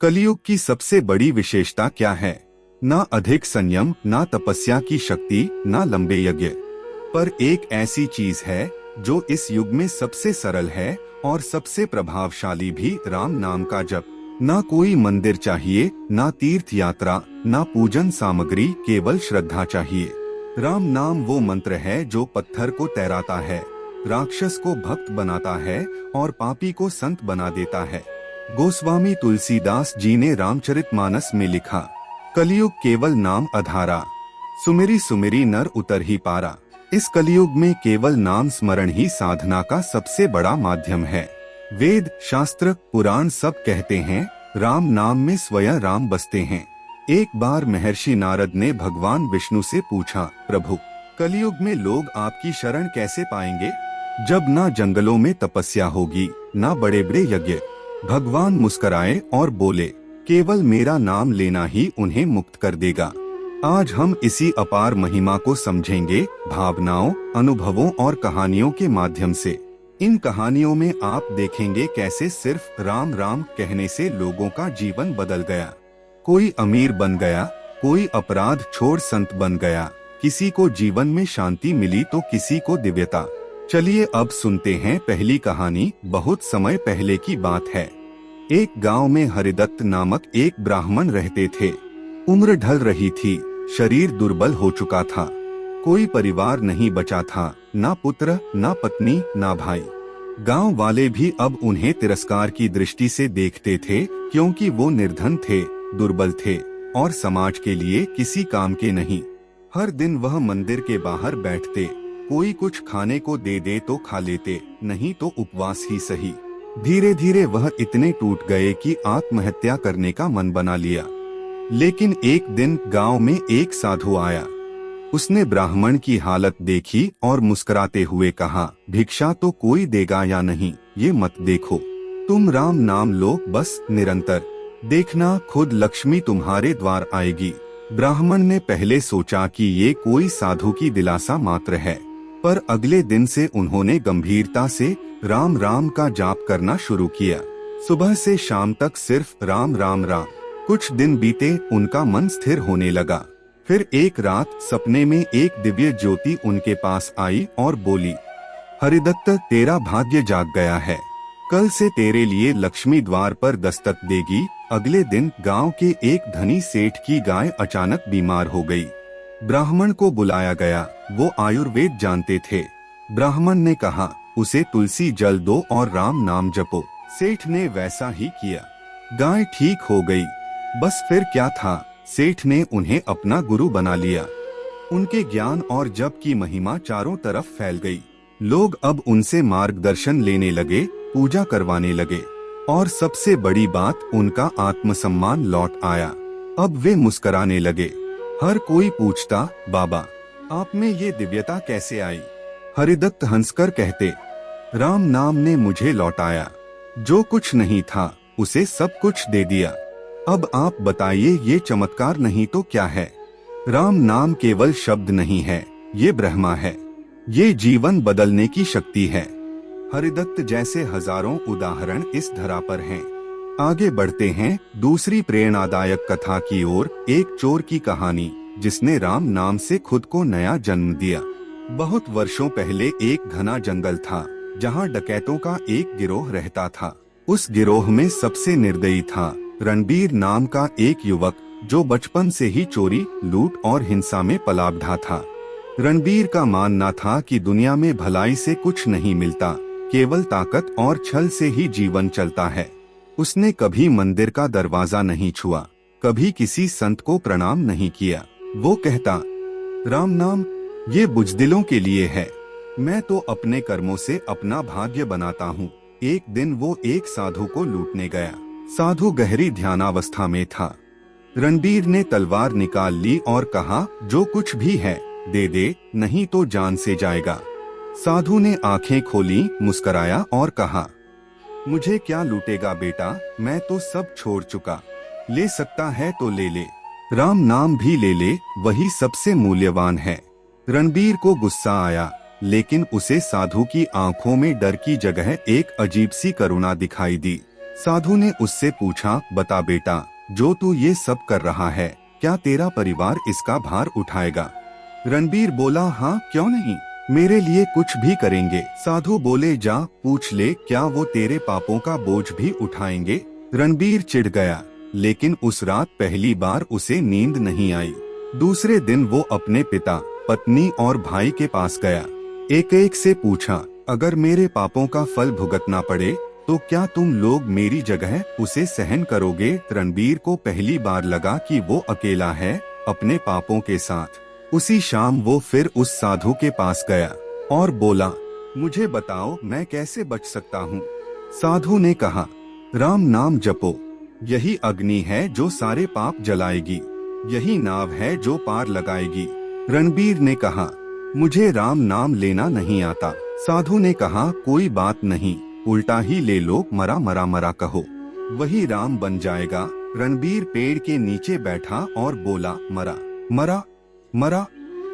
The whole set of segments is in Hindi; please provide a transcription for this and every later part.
कलयुग की सबसे बड़ी विशेषता क्या है? ना अधिक संयम, ना तपस्या की शक्ति, ना लंबे यज्ञ, पर एक ऐसी चीज है जो इस युग में सबसे सरल है और सबसे प्रभावशाली भी, राम नाम का जप। ना कोई मंदिर चाहिए, ना तीर्थ यात्रा, ना पूजन सामग्री, केवल श्रद्धा चाहिए। राम नाम वो मंत्र है जो पत्थर को तैराता है, राक्षस को भक्त बनाता है और पापी को संत बना देता है। गोस्वामी तुलसीदास जी ने रामचरितमानस में लिखा, कलयुग केवल नाम आधारा, सुमिरी सुमिरी नर उतर ही पारा। इस कलयुग में केवल नाम स्मरण ही साधना का सबसे बड़ा माध्यम है। वेद, शास्त्र, पुराण सब कहते हैं राम नाम में स्वयं राम बसते हैं। एक बार महर्षि नारद ने भगवान विष्णु से पूछा, प्रभु, कलयुग में लोग आपकी शरण कैसे पाएंगे, जब ना जंगलों में तपस्या होगी, ना बड़े बड़े यज्ञ। भगवान मुस्कुराए और बोले, केवल मेरा नाम लेना ही उन्हें मुक्त कर देगा। आज हम इसी अपार महिमा को समझेंगे भावनाओं, अनुभवों और कहानियों के माध्यम से। इन कहानियों में आप देखेंगे कैसे सिर्फ राम राम कहने से लोगों का जीवन बदल गया। कोई अमीर बन गया, कोई अपराध छोड़ संत बन गया, किसी को जीवन में शांति मिली तो किसी को दिव्यता। चलिए अब सुनते हैं पहली कहानी। बहुत समय पहले की बात है। एक गांव में हरिदत्त नामक एक ब्राह्मण रहते थे। उम्र ढल रही थी, शरीर दुर्बल हो चुका था, कोई परिवार नहीं बचा था, ना पुत्र, ना पत्नी, ना भाई। गांव वाले भी अब उन्हें तिरस्कार की दृष्टि से देखते थे, क्योंकि वो निर्धन थे, दुर्बल थे और समाज के लिए किसी काम के नहीं। हर दिन वह मंदिर के बाहर बैठते, कोई कुछ खाने को दे दे तो खा लेते, नहीं तो उपवास ही सही। धीरे धीरे वह इतने टूट गए कि आत्महत्या करने का मन बना लिया। लेकिन एक दिन गांव में एक साधु आया। उसने ब्राह्मण की हालत देखी और मुस्कुराते हुए कहा, भिक्षा तो कोई देगा या नहीं, ये मत देखो, तुम राम नाम लो बस निरंतर, देखना खुद लक्ष्मी तुम्हारे द्वार आएगी। ब्राह्मण ने पहले सोचा कि ये कोई साधु की दिलासा मात्र है, पर अगले दिन से उन्होंने गंभीरता से राम राम का जाप करना शुरू किया। सुबह से शाम तक सिर्फ राम राम राम। कुछ दिन बीते, उनका मन स्थिर होने लगा। फिर एक रात सपने में एक दिव्य ज्योति उनके पास आई और बोली, हरिदत्त, तेरा भाग्य जाग गया है, कल से तेरे लिए लक्ष्मी द्वार पर दस्तक देगी। अगले दिन गांव के एक धनी सेठ की गाय अचानक बीमार हो गई। ब्राह्मण को बुलाया गया, वो आयुर्वेद जानते थे। ब्राह्मण ने कहा, उसे तुलसी जल दो और राम नाम जपो। सेठ ने वैसा ही किया, गाय ठीक हो गई। बस फिर क्या था, सेठ ने उन्हें अपना गुरु बना लिया। उनके ज्ञान और जप की महिमा चारों तरफ फैल गई। लोग अब उनसे मार्गदर्शन लेने लगे, पूजा करवाने लगे और सबसे बड़ी बात, उनका आत्मसम्मान लौट आया। अब वे मुस्कुराने लगे। हर कोई पूछता, बाबा, आप में ये दिव्यता कैसे आई? हरिदत्त हंसकर कहते, राम नाम ने मुझे लौटाया, जो कुछ नहीं था उसे सब कुछ दे दिया। अब आप बताइए, ये चमत्कार नहीं तो क्या है? राम नाम केवल शब्द नहीं है, ये ब्रह्मा है, ये जीवन बदलने की शक्ति है। हरिदत्त जैसे हजारों उदाहरण इस धरा पर हैं। आगे बढ़ते हैं दूसरी प्रेरणादायक कथा की ओर। एक चोर की कहानी, जिसने राम नाम से खुद को नया जन्म दिया। बहुत वर्षों पहले एक घना जंगल था, जहाँ डकैतों का एक गिरोह रहता था। उस गिरोह में सबसे निर्दयी था रणबीर नाम का एक युवक, जो बचपन से ही चोरी, लूट और हिंसा में पला बढ़ा था। रणबीर का मानना था कि दुनिया में भलाई से कुछ नहीं मिलता, केवल ताकत और छल से ही जीवन चलता है। उसने कभी मंदिर का दरवाजा नहीं छुआ, कभी किसी संत को प्रणाम नहीं किया। वो कहता, राम नाम ये बुजदिलों के लिए है, मैं तो अपने कर्मों से अपना भाग्य बनाता हूँ। एक दिन वो एक साधु को लूटने गया। साधु गहरी ध्यानावस्था में था। रणबीर ने तलवार निकाल ली और कहा, जो कुछ भी है दे दे, नहीं तो जान से जाएगा। साधु ने आंखें खोली, मुस्कुराया और कहा, मुझे क्या लूटेगा बेटा, मैं तो सब छोड़ चुका, ले सकता है तो ले ले, राम नाम भी ले ले, वही सबसे मूल्यवान है। रणबीर को गुस्सा आया, लेकिन उसे साधु की आंखों में डर की जगह एक अजीब सी करुणा दिखाई दी। साधु ने उससे पूछा, बता बेटा, जो तू ये सब कर रहा है, क्या तेरा परिवार इसका भार उठाएगा? रणबीर बोला, हाँ क्यों नहीं, मेरे लिए कुछ भी करेंगे। साधु बोले, जा पूछ ले, क्या वो तेरे पापों का बोझ भी उठाएंगे? रणबीर चिढ़ गया, लेकिन उस रात पहली बार उसे नींद नहीं आई। दूसरे दिन वो अपने पिता, पत्नी और भाई के पास गया। एक एक से पूछा, अगर मेरे पापों का फल भुगतना पड़े तो क्या तुम लोग मेरी जगह उसे सहन करोगे? रणबीर को पहली बार लगा कि वो अकेला है अपने पापों के साथ। उसी शाम वो फिर उस साधु के पास गया और बोला, मुझे बताओ मैं कैसे बच सकता हूँ? साधु ने कहा, राम नाम जपो, यही अग्नि है जो सारे पाप जलाएगी, यही नाव है जो पार लगाएगी। रणबीर ने कहा, मुझे राम नाम लेना नहीं आता। साधु ने कहा, कोई बात नहीं, उल्टा ही ले लो, मरा मरा मरा कहो, वही राम बन जाएगा। रणबीर पेड़ के नीचे बैठा और बोला, मरा मरा मरा।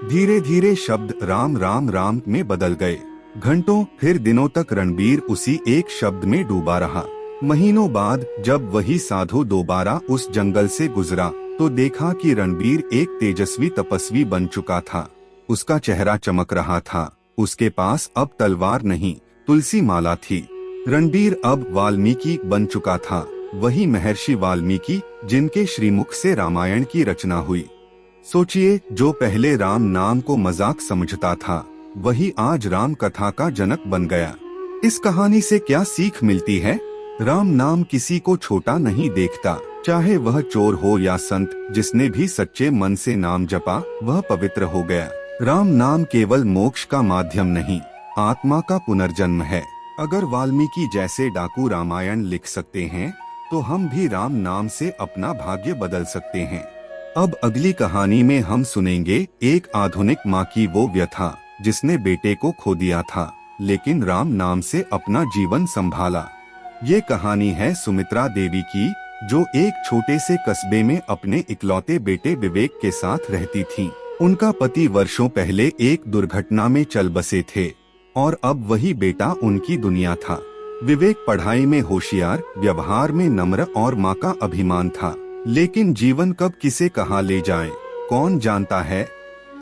धीरे धीरे शब्द राम राम राम में बदल गए। घंटों फिर दिनों तक रणबीर उसी एक शब्द में डूबा रहा। महीनों बाद जब वही साधु दोबारा उस जंगल से गुजरा तो देखा कि रणबीर एक तेजस्वी तपस्वी बन चुका था। उसका चेहरा चमक रहा था। उसके पास अब तलवार नहीं, तुलसी माला थी। रणबीर अब वाल्मीकि बन चुका था, वही महर्षि वाल्मीकि जिनके श्रीमुख से रामायण की रचना हुई। सोचिए, जो पहले राम नाम को मजाक समझता था, वही आज राम कथा का जनक बन गया। इस कहानी से क्या सीख मिलती है? राम नाम किसी को छोटा नहीं देखता, चाहे वह चोर हो या संत। जिसने भी सच्चे मन से नाम जपा वह पवित्र हो गया। राम नाम केवल मोक्ष का माध्यम नहीं, आत्मा का पुनर्जन्म है। अगर वाल्मीकि जैसे डाकू रामायण लिख सकते हैं तो हम भी राम नाम से अपना भाग्य बदल सकते हैं। अब अगली कहानी में हम सुनेंगे एक आधुनिक माँ की वो व्यथा जिसने बेटे को खो दिया था, लेकिन राम नाम से अपना जीवन संभाला। ये कहानी है सुमित्रा देवी की, जो एक छोटे से कस्बे में अपने इकलौते बेटे विवेक के साथ रहती थीं। उनका पति वर्षों पहले एक दुर्घटना में चल बसे थे और अब वही बेटा उनकी दुनिया था। विवेक पढ़ाई में होशियार, व्यवहार में नम्र और माँ का अभिमान था। लेकिन जीवन कब किसे कहाँ ले जाए कौन जानता है।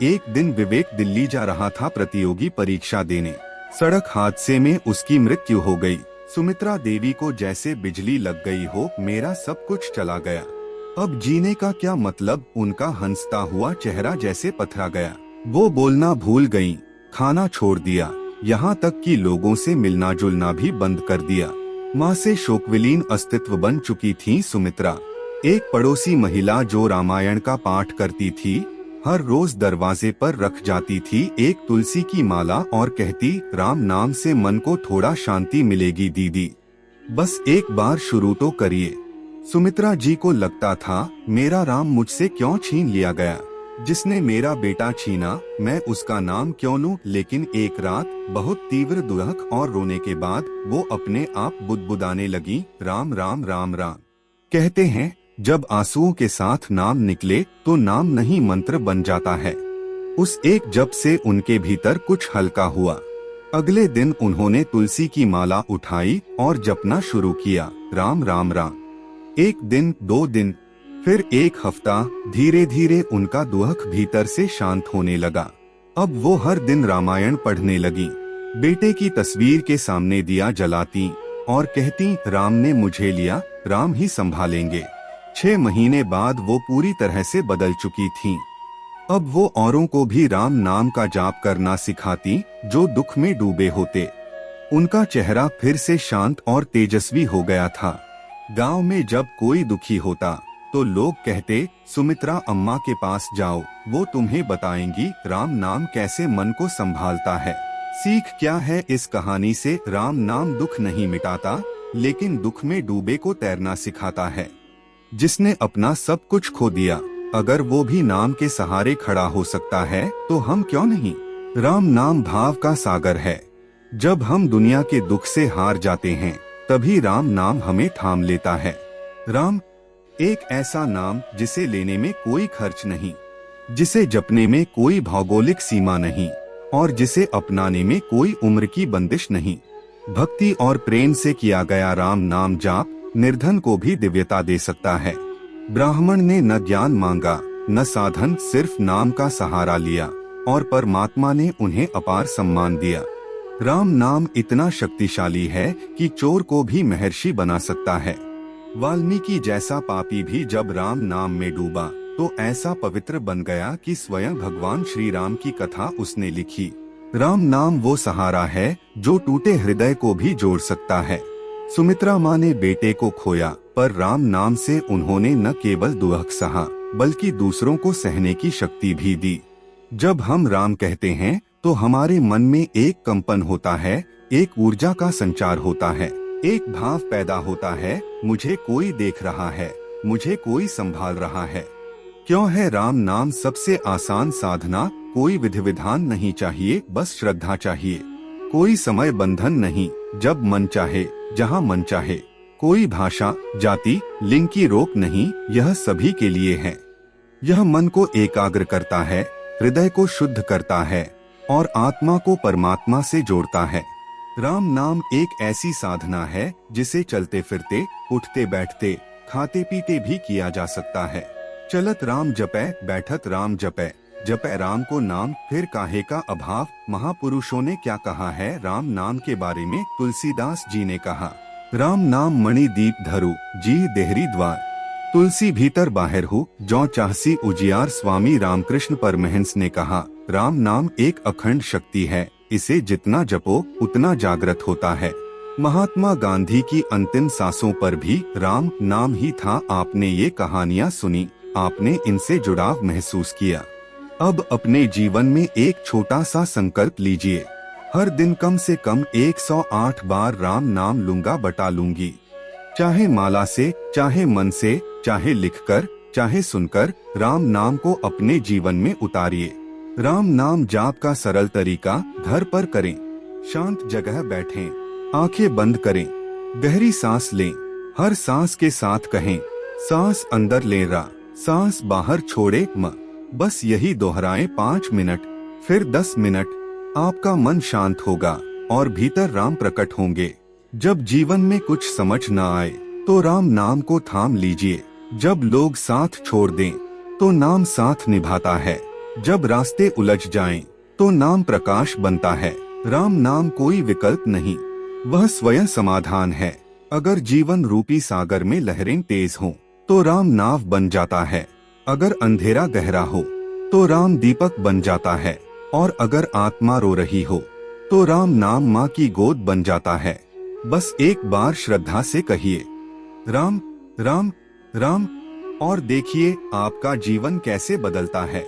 एक दिन विवेक दिल्ली जा रहा था प्रतियोगी परीक्षा देने। सड़क हादसे में उसकी मृत्यु हो गई। सुमित्रा देवी को जैसे बिजली लग गई हो, मेरा सब कुछ चला गया, अब जीने का क्या मतलब। उनका हंसता हुआ चेहरा जैसे पथरा गया। वो बोलना भूल गईं, खाना छोड़ दिया, यहाँ तक कि लोगों से मिलना जुलना भी बंद कर दिया। माँ से शोकविलीन अस्तित्व बन चुकी थी सुमित्रा। एक पड़ोसी महिला जो रामायण का पाठ करती थी, हर रोज दरवाजे पर रख जाती थी एक तुलसी की माला और कहती, राम नाम से मन को थोड़ा शांति मिलेगी दीदी, बस एक बार शुरू तो करिए। सुमित्रा जी को लगता था, मेरा राम मुझसे क्यों छीन लिया गया। जिसने मेरा बेटा छीना मैं उसका नाम क्यों लूं। लेकिन एक रात बहुत तीव्र दुख और रोने के बाद वो अपने आप बुदबुदाने लगी, राम राम राम राम। कहते हैं, जब आंसुओं के साथ नाम निकले तो नाम नहीं मंत्र बन जाता है। उस एक जप से उनके भीतर कुछ हल्का हुआ। अगले दिन उन्होंने तुलसी की माला उठाई और जपना शुरू किया, राम राम राम। एक दिन, 2 दिन, फिर 1 हफ्ता। धीरे धीरे उनका दुख भीतर से शांत होने लगा। अब वो हर दिन रामायण पढ़ने लगी। बेटे की तस्वीर के सामने दिया जलाती और कहती, राम ने मुझे लिया, राम ही संभालेंगे। 6 महीने बाद वो पूरी तरह से बदल चुकी थीं। अब वो औरों को भी राम नाम का जाप करना सिखाती जो दुख में डूबे होते। उनका चेहरा फिर से शांत और तेजस्वी हो गया था। गांव में जब कोई दुखी होता तो लोग कहते, सुमित्रा अम्मा के पास जाओ, वो तुम्हें बताएंगी राम नाम कैसे मन को संभालता है। सीख क्या है इस कहानी से? राम नाम दुख नहीं मिटाता, लेकिन दुख में डूबे को तैरना सिखाता है। जिसने अपना सब कुछ खो दिया, अगर वो भी नाम के सहारे खड़ा हो सकता है तो हम क्यों नहीं। राम नाम भाव का सागर है। जब हम दुनिया के दुख से हार जाते हैं तभी राम नाम हमें थाम लेता है। राम एक ऐसा नाम जिसे लेने में कोई खर्च नहीं, जिसे जपने में कोई भौगोलिक सीमा नहीं और जिसे अपनाने में कोई उम्र की बंदिश नहीं। भक्ति और प्रेम से किया गया राम नाम जाप निर्धन को भी दिव्यता दे सकता है। ब्राह्मण ने न ज्ञान मांगा न साधन, सिर्फ नाम का सहारा लिया और परमात्मा ने उन्हें अपार सम्मान दिया। राम नाम इतना शक्तिशाली है कि चोर को भी महर्षि बना सकता है। वाल्मीकि जैसा पापी भी जब राम नाम में डूबा तो ऐसा पवित्र बन गया कि स्वयं भगवान श्री राम की कथा उसने लिखी। राम नाम वो सहारा है जो टूटे हृदय को भी जोड़ सकता है। सुमित्रा माँ ने बेटे को खोया, पर राम नाम से उन्होंने न केवल दुख सहा बल्कि दूसरों को सहने की शक्ति भी दी। जब हम राम कहते हैं तो हमारे मन में एक कंपन होता है, एक ऊर्जा का संचार होता है, एक भाव पैदा होता है, मुझे कोई देख रहा है, मुझे कोई संभाल रहा है। क्यों है राम नाम सबसे आसान साधना? कोई विधि विधान नहीं चाहिए, बस श्रद्धा चाहिए। कोई समय बंधन नहीं, जब मन चाहे जहाँ मन चाहे। कोई भाषा जाति लिंग की रोक नहीं, यह सभी के लिए है। यह मन को एकाग्र करता है, हृदय को शुद्ध करता है और आत्मा को परमात्मा से जोड़ता है। राम नाम एक ऐसी साधना है जिसे चलते फिरते, उठते बैठते, खाते पीते भी किया जा सकता है। चलत राम जपै, बैठत राम जपै, जपै राम को नाम, फिर काहे का अभाव। महापुरुषों ने क्या कहा है राम नाम के बारे में? तुलसीदास जी ने कहा, राम नाम मणि दीप धरु, जी देहरी द्वार। तुलसी भीतर बाहर हो, जौ चाहसी उजियार। स्वामी रामकृष्ण परमहंस ने कहा, राम नाम एक अखंड शक्ति है, इसे जितना जपो उतना जागृत होता है। महात्मा गांधी की अंतिम सांसों पर भी राम नाम ही था। आपने ये कहानियाँ सुनी, आपने इनसे जुड़ाव महसूस किया। अब अपने जीवन में एक छोटा सा संकल्प लीजिए, हर दिन कम से कम 108 बार राम नाम लूंगा बटा लूंगी। चाहे माला से, चाहे मन से, चाहे लिखकर, चाहे सुनकर, राम नाम को अपने जीवन में उतारिए। राम नाम जाप का सरल तरीका घर पर करें। शांत जगह बैठें, आंखें बंद करें, गहरी सांस लें। हर सांस के साथ कहें, सांस अंदर ले रा, सांस बाहर छोड़े म। बस यही दोहराएं 5 मिनट, फिर 10 मिनट। आपका मन शांत होगा और भीतर राम प्रकट होंगे। जब जीवन में कुछ समझ न आए तो राम नाम को थाम लीजिए। जब लोग साथ छोड़ दें तो नाम साथ निभाता है। जब रास्ते उलझ जाएं तो नाम प्रकाश बनता है। राम नाम कोई विकल्प नहीं, वह स्वयं समाधान है। अगर जीवन रूपी सागर में लहरें तेज हों तो राम नाव बन जाता है। अगर अंधेरा गहरा हो तो राम दीपक बन जाता है। और अगर आत्मा रो रही हो तो राम नाम माँ की गोद बन जाता है। बस एक बार श्रद्धा से कहिए, राम राम राम, और देखिए आपका जीवन कैसे बदलता है।